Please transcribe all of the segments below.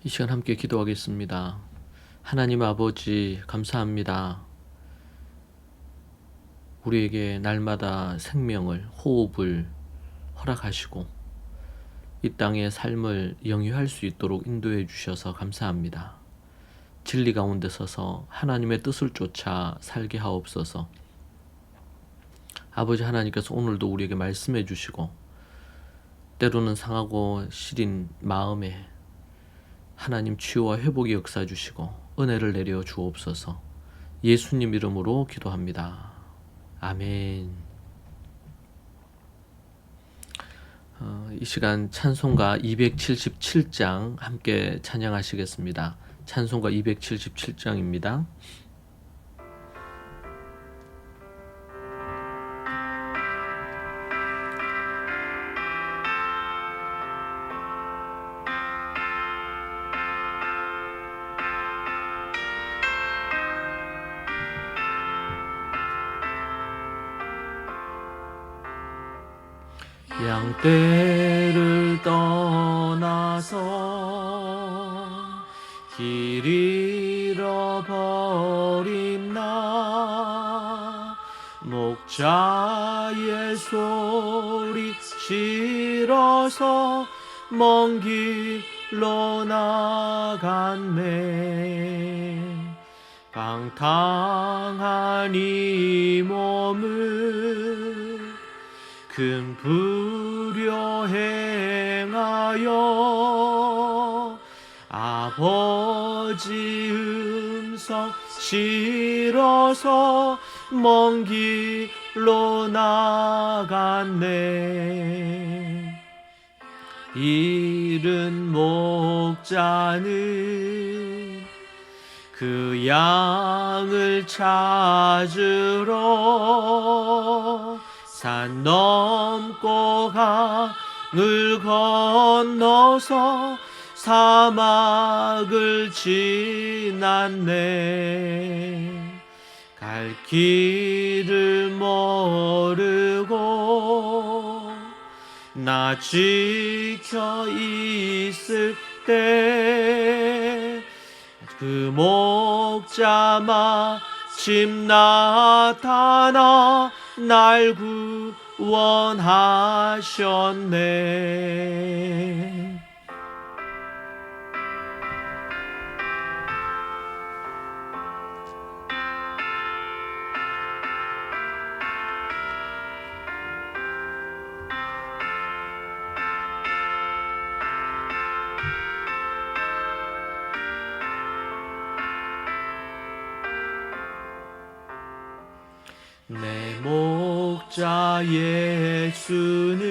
이 시간 함께 기도하겠습니다. 하나님 아버지, 감사합니다. 우리에게 날마다 생명을, 호흡을 허락하시고 이 땅의 삶을 영위할 수 있도록 인도해 주셔서 감사합니다. 진리 가운데 서서 하나님의 뜻을 쫓아 살게 하옵소서. 아버지 하나님께서 오늘도 우리에게 말씀해 주시고 때로는 상하고 시린 마음에 하나님 치유와 회복의 역사 주시고 은혜를 내려 주옵소서. 예수님 이름으로 기도합니다. 아멘. 이 시간 찬송가 277장 함께 찬양하시겠습니다. 찬송가 277장입니다. 양떼를 떠나서 길 잃어버린 나 목자의 소리 싫어서 먼 길로 나갔네. 방탕한 이 몸을 큰 불효 행하여 아버지 음성 싫어서 먼 길로 나갔네. 잃은 목자는 그 양을 찾으러 산 넘고 강을 건너서 사막을 지났네. 갈 길을 모르고 나 지켜 있을 때 그 목자 마침 나타나 날 구원하셨네. 내 목자 예수는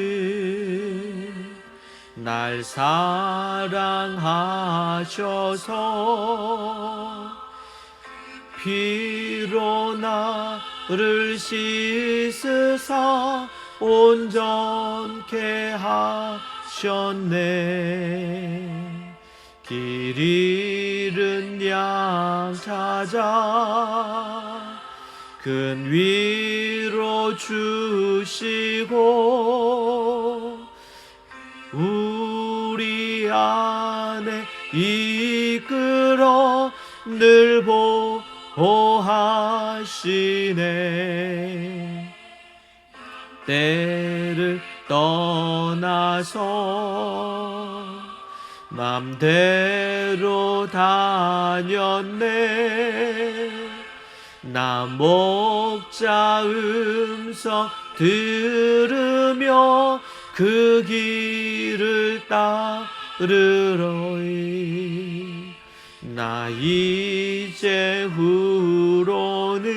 날 사랑하셔서 피로 나를 씻으사 온전케 하셨네. 길 잃은 양 찾아 큰 위로 주시고 우리 안에 이끌어 늘 보호하시네. 때를 떠나서 맘대로 다녔네. 나 목자 음성 들으며 그 길을 따르러이. 나 이제 후로는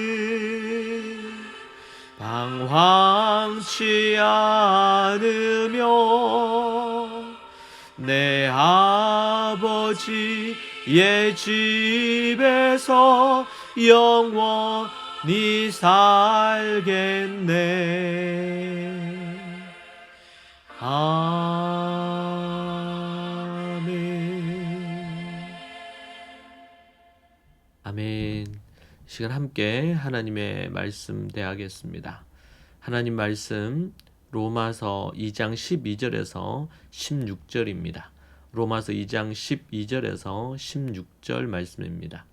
방황치 않으며 내 아버지의 집에서 영원히 살겠네. 아멘. 아멘. 시간 함께 하나님의 말씀 대하겠습니다. 하나님 말씀 로마서 2장 12절에서 16절입니다. 로마서 2장 12절에서 16절 말씀입니다.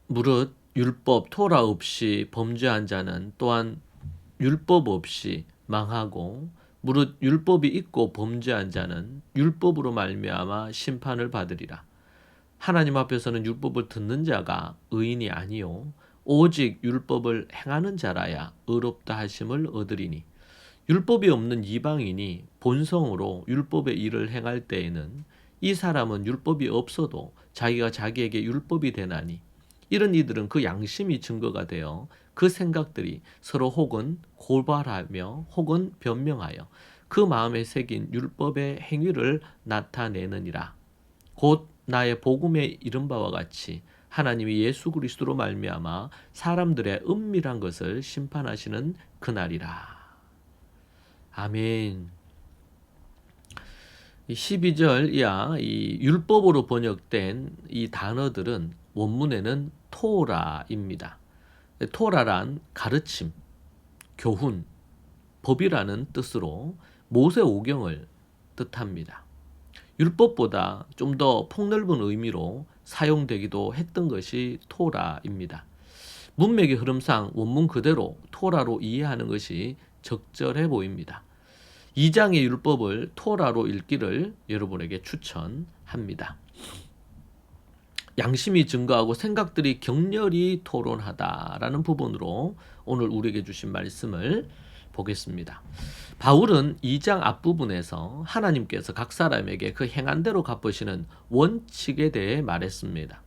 무릇 율법 토라 없이 범죄한 자는 또한 율법 없이 망하고 무릇 율법이 있고 범죄한 자는 율법으로 말미암아 심판을 받으리라. 하나님 앞에서는 율법을 듣는 자가 의인이 아니요 오직 율법을 행하는 자라야 의롭다 하심을 얻으리니 율법이 없는 이방인이 본성으로 율법의 일을 행할 때에는 이 사람은 율법이 없어도 자기가 자기에게 율법이 되나니 이런 이들은 그 양심이 증거가 되어 그 생각들이 서로 혹은 고발하며 혹은 변명하여 그 마음에 새긴 율법의 행위를 나타내느니라. 곧 나의 복음에 이른 바와 같이 하나님이 예수 그리스도로 말미암아 사람들의 은밀한 것을 심판하시는 그날이라. 아멘. 12절 이하 이 율법으로 번역된 이 단어들은 원문에는 토라입니다. 토라란 가르침, 교훈, 법이라는 뜻으로 모세 오경을 뜻합니다. 율법보다 좀 더 폭넓은 의미로 사용되기도 했던 것이 토라입니다. 문맥의 흐름상 원문 그대로 토라로 이해하는 것이 적절해 보입니다. 2장의 율법을 토라로 읽기를 여러분에게 추천합니다. 양심이 증거하고 생각들이 격렬히 토론하다라는 부분으로 오늘 우리에게 주신 말씀을 보겠습니다. 바울은 2장 앞부분에서 하나님께서 각 사람에게 그 행한 대로 갚으시는 원칙에 대해 말했습니다.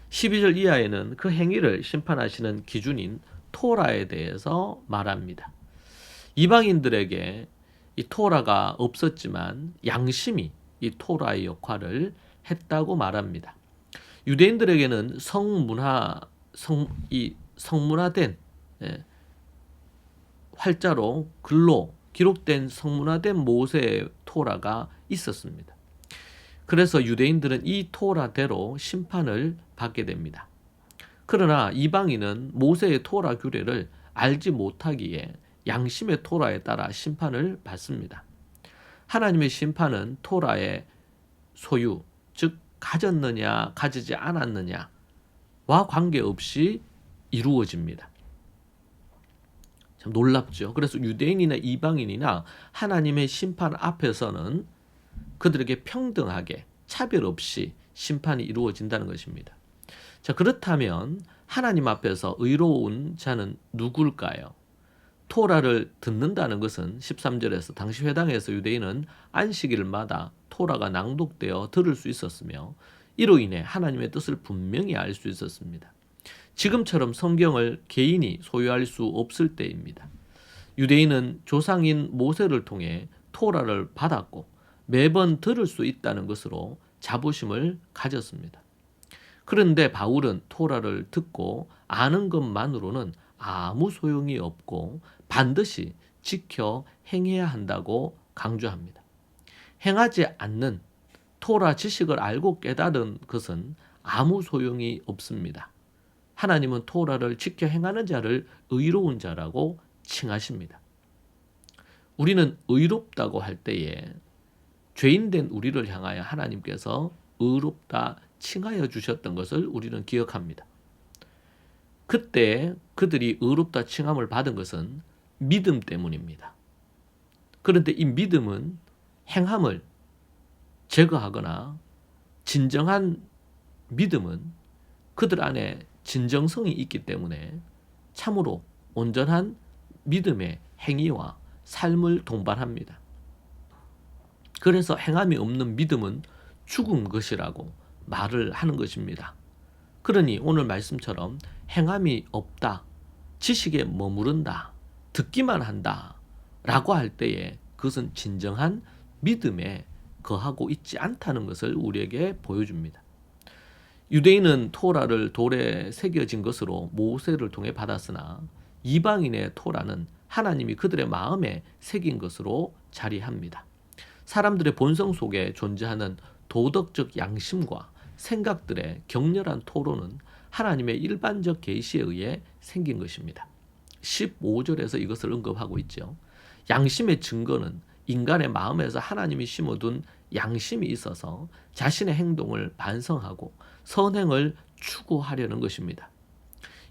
12절 이하에는 그 행위를 심판하시는 기준인 토라에 대해서 말합니다. 이방인들에게 이 토라가 없었지만 양심이 이 토라의 역할을 했다고 말합니다. 유대인들에게는 성문화된 활자로 글로 기록된 성문화된 모세의 토라가 있었습니다. 그래서 유대인들은 이 토라대로 심판을 받게 됩니다. 그러나 이방인은 모세의 토라 규례를 알지 못하기에 양심의 토라에 따라 심판을 받습니다. 하나님의 심판은 토라의 소유, 즉 가졌느냐 가지지 않았느냐와 관계없이 이루어집니다. 참 놀랍죠. 그래서 유대인이나 이방인이나 하나님의 심판 앞에서는 그들에게 평등하게 차별 없이 심판이 이루어진다는 것입니다. 자, 그렇다면 하나님 앞에서 의로운 자는 누굴까요? 토라를 듣는다는 것은 13절에서 당시 회당에서 유대인은 안식일마다 토라가 낭독되어 들을 수 있었으며 이로 인해 하나님의 뜻을 분명히 알 수 있었습니다. 지금처럼 성경을 개인이 소유할 수 없을 때입니다. 유대인은 조상인 모세를 통해 토라를 받았고 매번 들을 수 있다는 것으로 자부심을 가졌습니다. 그런데 바울은 토라를 듣고 아는 것만으로는 아무 소용이 없고 반드시 지켜 행해야 한다고 강조합니다. 행하지 않는 토라 지식을 알고 깨달은 것은 아무 소용이 없습니다. 하나님은 토라를 지켜 행하는 자를 의로운 자라고 칭하십니다. 우리는 의롭다고 할 때에 죄인된 우리를 향하여 하나님께서 의롭다 칭하여 주셨던 것을 우리는 기억합니다. 그때 그들이 의롭다 칭함을 받은 것은 믿음 때문입니다. 그런데 이 믿음은 행함을 제거하거나 진정한 믿음은 그들 안에 진정성이 있기 때문에 참으로 온전한 믿음의 행위와 삶을 동반합니다. 그래서 행함이 없는 믿음은 죽은 것이라고 말을 하는 것입니다. 그러니 오늘 말씀처럼 행함이 없다, 지식에 머무른다, 듣기만 한다 라고 할 때에 그것은 진정한 믿음에 거하고 있지 않다는 것을 우리에게 보여줍니다. 유대인은 토라를 돌에 새겨진 것으로 모세를 통해 받았으나 이방인의 토라는 하나님이 그들의 마음에 새긴 것으로 자리합니다. 사람들의 본성 속에 존재하는 도덕적 양심과 생각들의 격렬한 토론은 하나님의 일반적 계시에 의해 생긴 것입니다. 15절에서 이것을 언급하고 있죠. 양심의 증거는 인간의 마음에서 하나님이 심어둔 양심이 있어서 자신의 행동을 반성하고 선행을 추구하려는 것입니다.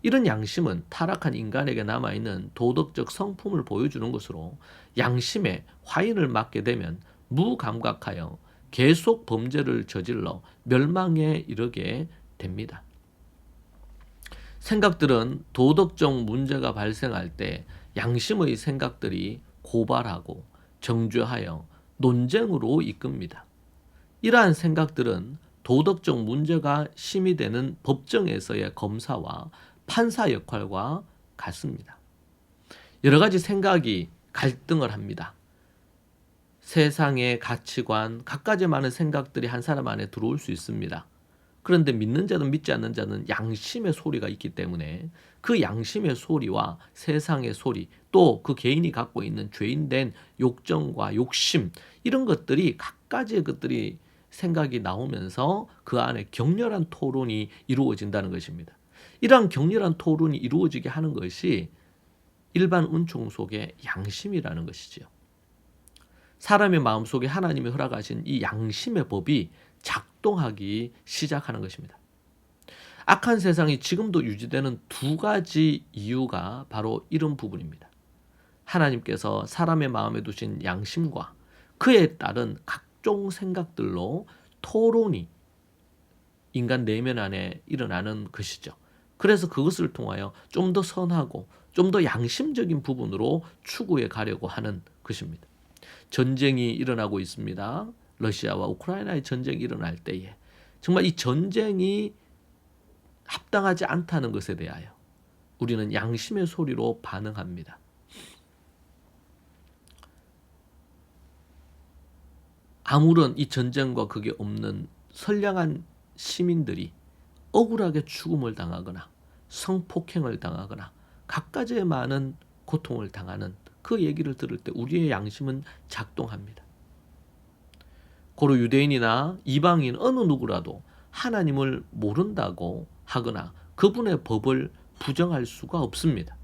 이런 양심은 타락한 인간에게 남아있는 도덕적 성품을 보여주는 것으로 양심에 화인을 맞게 되면 무감각하여 계속 범죄를 저질러 멸망에 이르게 됩니다. 생각들은 도덕적 문제가 발생할 때 양심의 생각들이 고발하고 정죄하여 논쟁으로 이끕니다. 이러한 생각들은 도덕적 문제가 심의되는 법정에서의 검사와 판사 역할과 같습니다. 여러 가지 생각이 갈등을 합니다. 세상의 가치관, 갖가지 많은 생각들이 한 사람 안에 들어올 수 있습니다. 그런데 믿는 자든 믿지 않는 자는 양심의 소리가 있기 때문에 그 양심의 소리와 세상의 소리, 또 그 개인이 갖고 있는 죄인된 욕정과 욕심, 이런 것들이 갖가지의 것들이 생각이 나오면서 그 안에 격렬한 토론이 이루어진다는 것입니다. 이러한 격렬한 토론이 이루어지게 하는 것이 일반 은총 속의 양심이라는 것이지요. 사람의 마음속에 하나님이 허락하신 이 양심의 법이 작동하기 시작하는 것입니다. 악한 세상이 지금도 유지되는 두 가지 이유가 바로 이런 부분입니다. 하나님께서 사람의 마음에 두신 양심과 그에 따른 각종 생각들로 토론이 인간 내면 안에 일어나는 것이죠. 그래서 그것을 통하여 좀 더 선하고 좀 더 양심적인 부분으로 추구해 가려고 하는 것입니다. 전쟁이 일어나고 있습니다. 러시아와 우크라이나의 전쟁이 일어날 때에 정말 이 전쟁이 합당하지 않다는 것에 대하여 우리는 양심의 소리로 반응합니다. 아무런 이 전쟁과 그게 없는 선량한 시민들이 억울하게 죽음을 당하거나 성폭행을 당하거나 갖가지의 많은 고통을 당하는 그 얘기를 들을 때 우리의 양심은 작동합니다. 고로 유대인이나 이방인 어느 누구라도 하나님을 모른다고 하거나 그분의 법을 부정할 수가 없습니다.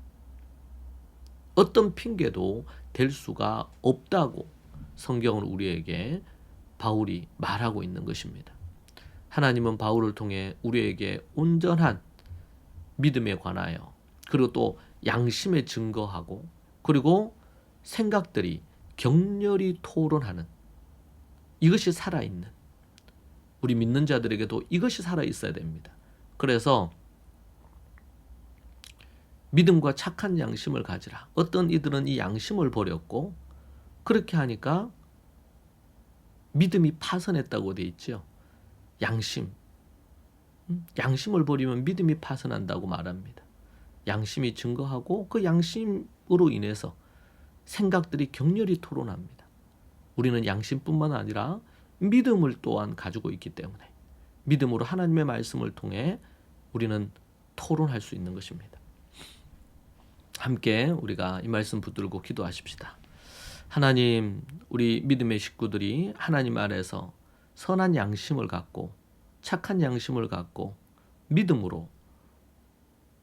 어떤 핑계도 될 수가 없다고 성경은 우리에게 바울이 말하고 있는 것입니다. 하나님은 바울을 통해 우리에게 온전한 믿음에 관하여 그리고 또 양심에 증거하고 그리고 생각들이 격렬히 토론하는 이것이 살아있는 우리 믿는 자들에게도 이것이 살아있어야 됩니다. 그래서 믿음과 착한 양심을 가지라. 어떤 이들은 이 양심을 버렸고 그렇게 하니까 믿음이 파선했다고 돼 있죠. 양심을 버리면 믿음이 파선한다고 말합니다. 양심이 증거하고 그 양심으로 인해서 생각들이 격렬히 토론합니다. 우리는 양심뿐만 아니라 믿음을 또한 가지고 있기 때문에 믿음으로 하나님의 말씀을 통해 우리는 토론할 수 있는 것입니다. 함께 우리가 이 말씀 붙들고 기도하십시다. 하나님, 우리 믿음의 식구들이 하나님 아래서 선한 양심을 갖고 착한 양심을 갖고 믿음으로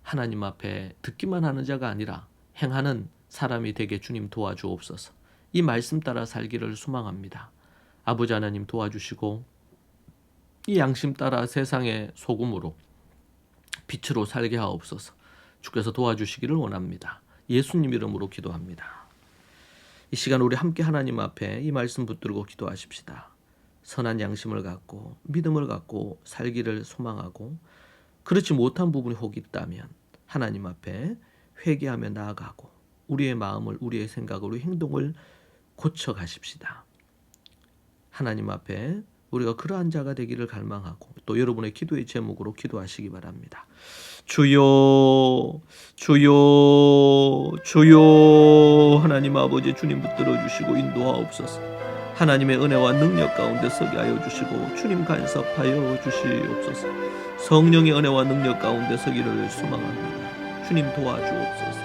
하나님 앞에 듣기만 하는 자가 아니라 행하는 사람이 되게 주님 도와주옵소서. 이 말씀 따라 살기를 소망합니다. 아버지 하나님 도와주시고 이 양심 따라 세상의 소금으로 빛으로 살게 하옵소서. 주께서 도와주시기를 원합니다. 예수님 이름으로 기도합니다. 이 시간 우리 함께 하나님 앞에 이 말씀 붙들고 기도하십시다. 선한 양심을 갖고 믿음을 갖고 살기를 소망하고 그렇지 못한 부분이 혹 있다면 하나님 앞에 회개하며 나아가고 우리의 마음을 우리의 생각을 우리의 행동을 고쳐가십시다. 하나님 앞에 우리가 그러한 자가 되기를 갈망하고 또 여러분의 기도의 제목으로 기도하시기 바랍니다. 주여 주여 주여 하나님 아버지 주님 붙들어 주시고 인도하옵소서. 하나님의 은혜와 능력 가운데 서게 하여 주시고 주님 간섭하여 주시옵소서. 성령의 은혜와 능력 가운데 서기를 소망합니다. 주님 도와주옵소서.